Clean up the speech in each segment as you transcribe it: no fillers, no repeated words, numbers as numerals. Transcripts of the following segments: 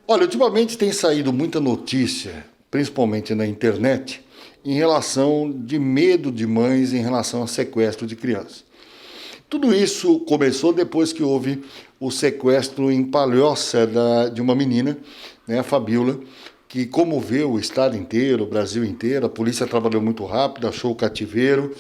Olha, ultimamente tem saído muita notícia, principalmente na internet, em relação de medo de mães em relação a sequestro de crianças. Tudo isso começou depois que houve o sequestro em Palhoça de uma menina, né, a Fabiola, que comoveu o estado inteiro, o Brasil inteiro. A polícia trabalhou muito rápido, achou o cativeiro,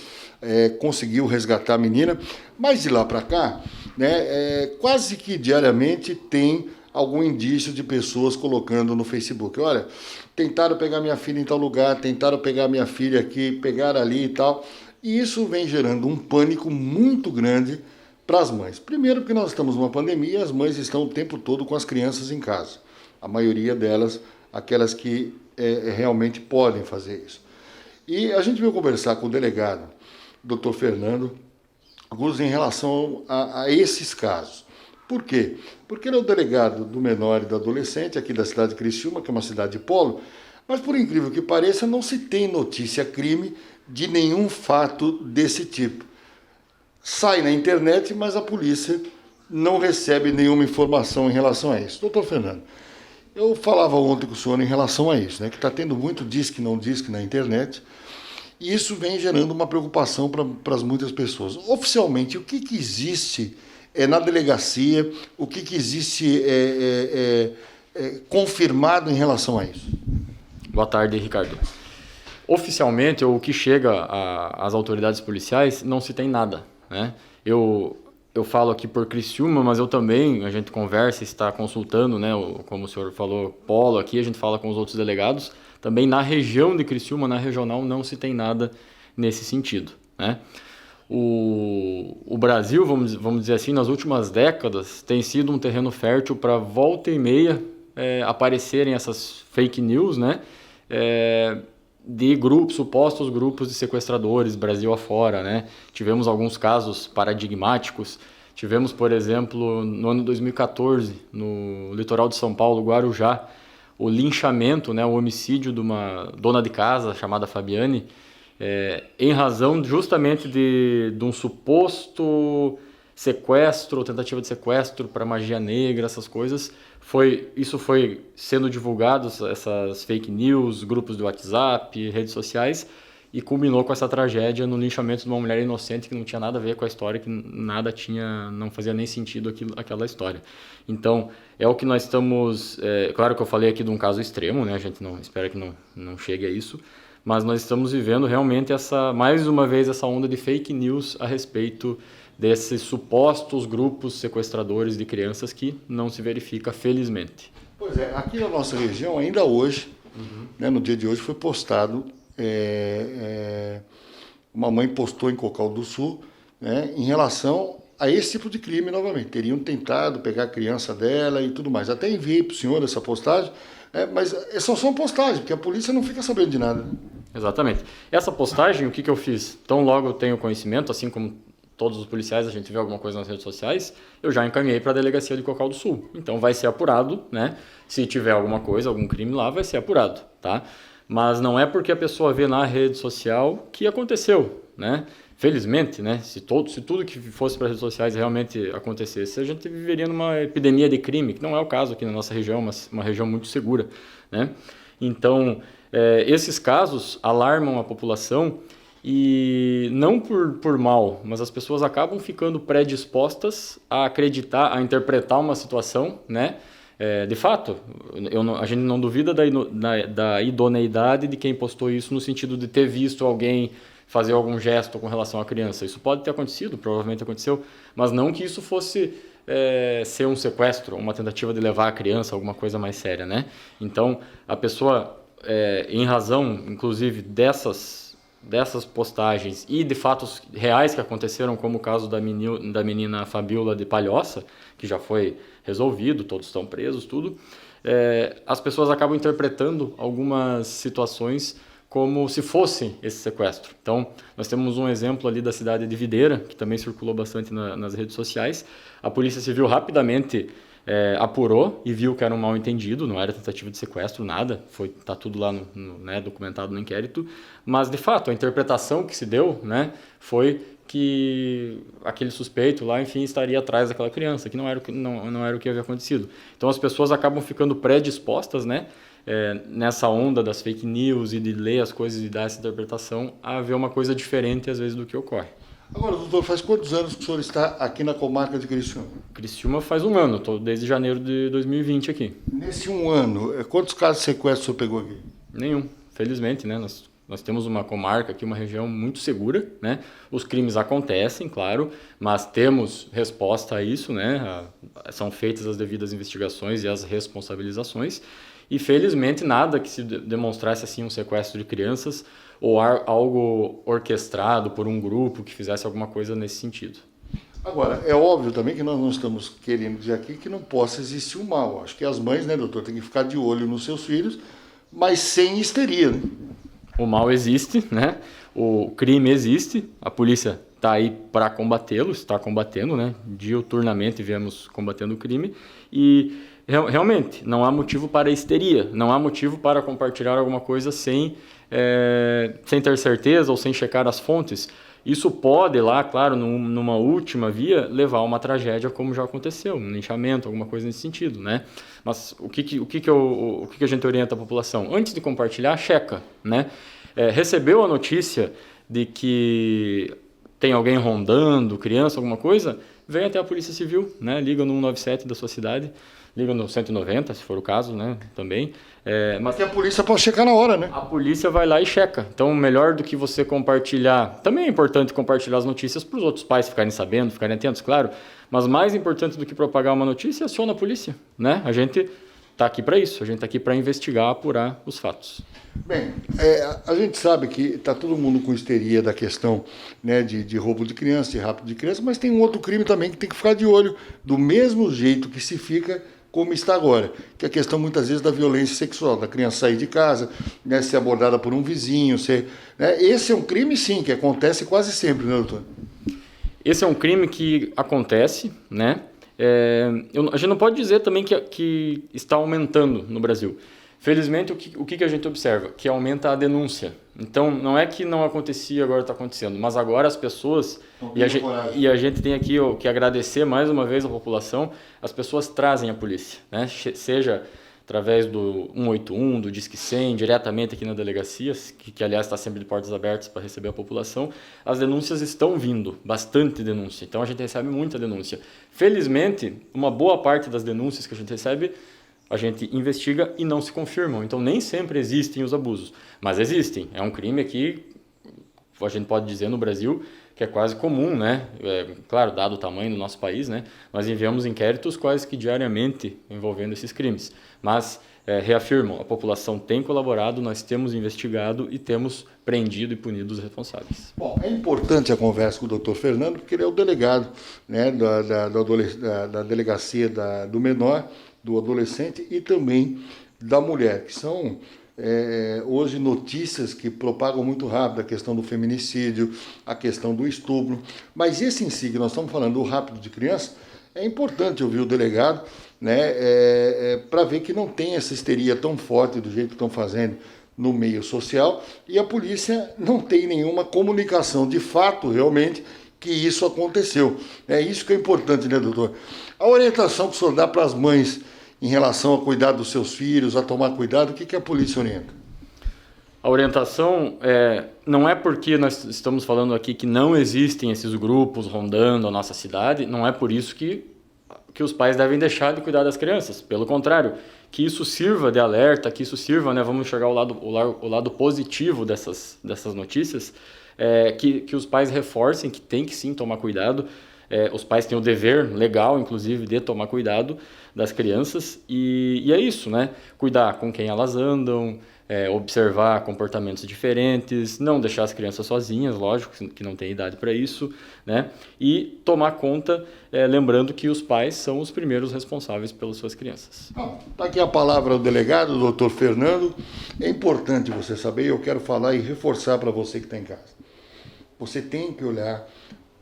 conseguiu resgatar a menina. Mas de lá para cá, né, quase que diariamente tem algum indício de pessoas colocando no Facebook. Olha, tentaram pegar minha filha em tal lugar, tentaram pegar minha filha aqui, pegaram ali e tal. E isso vem gerando um pânico muito grande para as mães. Primeiro, porque nós estamos numa pandemia e as mães estão o tempo todo com as crianças em casa. A maioria delas, aquelas que realmente podem fazer isso. E a gente veio conversar com o delegado, Dr. Fernando Guz, em relação a esses casos. Por quê? Porque ele é o delegado do menor e do adolescente aqui da cidade de Criciúma, que é uma cidade de polo, mas por incrível que pareça, não se tem notícia crime de nenhum fato desse tipo. Sai na internet, mas a polícia não recebe nenhuma informação em relação a isso. Doutor Fernando, eu falava ontem com o senhor em relação a isso, né, que está tendo muito não diz que na internet, e isso vem gerando uma preocupação para as muitas pessoas. Oficialmente, o que existe na delegacia, o que existe confirmado em relação a isso? Boa tarde, Ricardo. Oficialmente, o que chega às autoridades policiais, não se tem nada, né? Eu falo aqui por Criciúma, mas eu também, a gente conversa, está consultando, né? Como o senhor falou, polo aqui, a gente fala com os outros delegados. Também na região de Criciúma, na regional, não se tem nada nesse sentido, né? O Brasil, vamos dizer assim, nas últimas décadas, tem sido um terreno fértil para volta e meia aparecerem essas fake news, né? De grupos, supostos grupos de sequestradores, Brasil afora, né? Tivemos alguns casos paradigmáticos. Tivemos, por exemplo, no ano 2014, no litoral de São Paulo, Guarujá, o linchamento, né, o homicídio de uma dona de casa chamada Fabiane, em razão justamente de um suposto sequestro, tentativa de sequestro para magia negra, essas coisas. Isso foi sendo divulgado, essas fake news, grupos do WhatsApp, redes sociais, e culminou com essa tragédia no linchamento de uma mulher inocente que não tinha nada a ver com a história, que nada tinha, não fazia nem sentido aquela história. Então, é o que nós estamos... claro que eu falei aqui de um caso extremo, né? A gente não espera que não chegue a isso, mas nós estamos vivendo realmente mais uma vez essa onda de fake news a respeito desses supostos grupos sequestradores de crianças que não se verifica, felizmente. Pois é, aqui na nossa região, ainda hoje, né, no dia de hoje, foi postado, uma mãe postou em Cocal do Sul, né, em relação a esse tipo de crime novamente. Teriam tentado pegar a criança dela e tudo mais. Até enviei para o senhor essa postagem, mas é só uma postagem, porque a polícia não fica sabendo de nada. Exatamente. Essa postagem, o que eu fiz? Tão logo eu tenho conhecimento, assim como todos os policiais, a gente vê alguma coisa nas redes sociais, eu já encaminhei para a delegacia de Cocal do Sul. Então vai ser apurado, né? Se tiver alguma coisa, algum crime lá, vai ser apurado, tá? Mas não é porque a pessoa vê na rede social que aconteceu, né? Felizmente, né? Se tudo que fosse para as redes sociais realmente acontecesse, a gente viveria numa epidemia de crime, que não é o caso aqui na nossa região, mas uma região muito segura, né? Então, esses casos alarmam a população. E não por mal, mas as pessoas acabam ficando predispostas a acreditar, a interpretar uma situação, né? De fato, a gente não duvida da idoneidade de quem postou isso no sentido de ter visto alguém fazer algum gesto com relação à criança. Isso pode ter acontecido, provavelmente aconteceu, mas não que isso fosse ser um sequestro, uma tentativa de levar a criança, alguma coisa mais séria, né? Então, a pessoa, em razão, inclusive, dessas postagens e de fatos reais que aconteceram, como o caso da menina Fabiola de Palhoça, que já foi resolvido, todos estão presos, tudo, as pessoas acabam interpretando algumas situações como se fosse esse sequestro. Então, nós temos um exemplo ali da cidade de Videira, que também circulou bastante nas redes sociais. A Polícia Civil rapidamente apurou e viu que era um mal-entendido, não era tentativa de sequestro, nada, tá tudo lá documentado no inquérito, mas de fato a interpretação que se deu, né, foi que aquele suspeito lá, enfim, estaria atrás daquela criança, que não era o que havia acontecido. Então as pessoas acabam ficando predispostas, né, nessa onda das fake news e de ler as coisas e dar essa interpretação, a ver uma coisa diferente às vezes do que ocorre. Agora, doutor, faz quantos anos que o senhor está aqui na comarca de Criciúma? Criciúma faz um ano, estou desde janeiro de 2020 aqui. Nesse um ano, quantos casos de sequestro o senhor pegou aqui? Nenhum, felizmente, né? Nós temos uma comarca aqui, uma região muito segura, né? Os crimes acontecem, claro, mas temos resposta a isso, né? São feitas as devidas investigações e as responsabilizações. E felizmente nada que se demonstrasse assim um sequestro de crianças ou algo orquestrado por um grupo que fizesse alguma coisa nesse sentido. Agora, é óbvio também que nós não estamos querendo dizer aqui que não possa existir o mal. Acho que as mães, né, doutor, têm que ficar de olho nos seus filhos, mas sem histeria, né? O mal existe, né? O crime existe, a polícia está aí para combatê-lo, está combatendo, né? Diuturnamente viemos combatendo o crime e realmente não há motivo para histeria, não há motivo para compartilhar alguma coisa sem ter certeza ou sem checar as fontes. Isso pode lá, claro, numa última via, levar a uma tragédia, como já aconteceu, um linchamento, alguma coisa nesse sentido, né? Mas o que a gente orienta a população? Antes de compartilhar, checa, né? Recebeu a notícia de que tem alguém rondando, criança, alguma coisa, vem até a Polícia Civil, né? Liga no 197 da sua cidade, liga no 190, se for o caso, né? Também. Mas que a polícia pode checar na hora, né? A polícia vai lá e checa. Então, melhor do que você compartilhar... Também é importante compartilhar as notícias para os outros pais ficarem sabendo, ficarem atentos, claro. Mas mais importante do que propagar uma notícia, aciona a polícia, né? A gente está aqui para isso. A gente está aqui para investigar, apurar os fatos. Bem, a gente sabe que está todo mundo com histeria da questão, né, de roubo de criança, de rapto de criança, mas tem um outro crime também que tem que ficar de olho, do mesmo jeito que se fica como está agora, que é a questão muitas vezes da violência sexual, da criança sair de casa, né, ser abordada por um vizinho, né, esse é um crime sim, que acontece quase sempre, né, doutor? Esse é um crime que acontece, né? A gente não pode dizer também que está aumentando no Brasil. Felizmente, o que a gente observa? Que aumenta a denúncia. Então, não é que não acontecia, agora está acontecendo, mas agora as pessoas, e a gente tem aqui que agradecer mais uma vez à população, as pessoas trazem a polícia, né? Seja através do 181, do Disque 100, diretamente aqui na delegacia, que aliás está sempre de portas abertas para receber a população, as denúncias estão vindo, bastante denúncia. Então, a gente recebe muita denúncia. Felizmente, uma boa parte das denúncias que a gente recebe, a gente investiga e não se confirmam. Então, nem sempre existem os abusos, mas existem. É um crime aqui, a gente pode dizer no Brasil, que é quase comum, né? Claro, dado o tamanho do nosso país, né? Nós enviamos inquéritos quase que diariamente envolvendo esses crimes. Mas, reafirmo, a população tem colaborado, nós temos investigado e temos prendido e punido os responsáveis. Bom, é importante a conversa com o doutor Fernando, porque ele é o delegado, né, da delegacia do menor, do adolescente e também da mulher, que são hoje notícias que propagam muito rápido, a questão do feminicídio, a questão do estupro, mas esse em si que nós estamos falando, o rapto de criança, é importante ouvir o delegado, né, para ver que não tem essa histeria tão forte do jeito que estão fazendo no meio social e a polícia não tem nenhuma comunicação de fato realmente que isso aconteceu. É isso que é importante, né, doutor? A orientação que o senhor dá para as mães em relação a cuidar dos seus filhos, a tomar cuidado, o que a polícia orienta? A orientação não é porque nós estamos falando aqui que não existem esses grupos rondando a nossa cidade, não é por isso que os pais devem deixar de cuidar das crianças. Pelo contrário, que isso sirva de alerta, que isso sirva, né, vamos enxergar o lado positivo dessas notícias, que os pais reforcem que tem que sim tomar cuidado. Os pais têm o dever legal, inclusive, de tomar cuidado das crianças e é isso, né? Cuidar com quem elas andam, observar comportamentos diferentes, não deixar as crianças sozinhas, lógico que não tem idade para isso, né? E tomar conta, lembrando que os pais são os primeiros responsáveis pelas suas crianças. Está aqui a palavra do delegado, o doutor Fernando. É importante você saber, eu quero falar e reforçar para você que está em casa. Você tem que olhar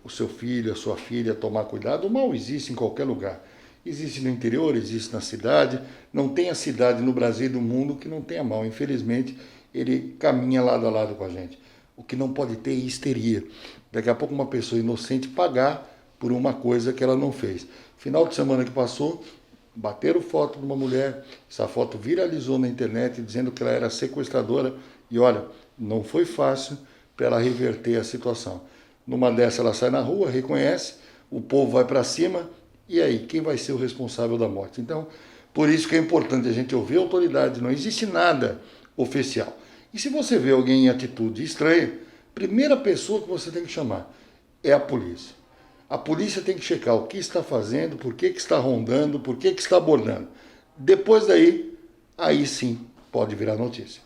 o seu filho, a sua filha, tomar cuidado. O mal existe em qualquer lugar. Existe no interior, existe na cidade. Não tem a cidade no Brasil e no mundo que não tenha mal. Infelizmente, ele caminha lado a lado com a gente. O que não pode ter é histeria. Daqui a pouco uma pessoa inocente pagar por uma coisa que ela não fez. Final de semana que passou, bateram foto de uma mulher, essa foto viralizou na internet dizendo que ela era sequestradora e olha, não foi fácil para ela reverter a situação. Numa dessa ela sai na rua, reconhece, o povo vai para cima e aí, quem vai ser o responsável da morte? Então, por isso que é importante a gente ouvir a autoridade, não existe nada oficial. E se você vê alguém em atitude estranha, a primeira pessoa que você tem que chamar é a polícia. A polícia tem que checar o que está fazendo, por que está rondando, por que está abordando. Depois daí, aí sim pode virar notícia.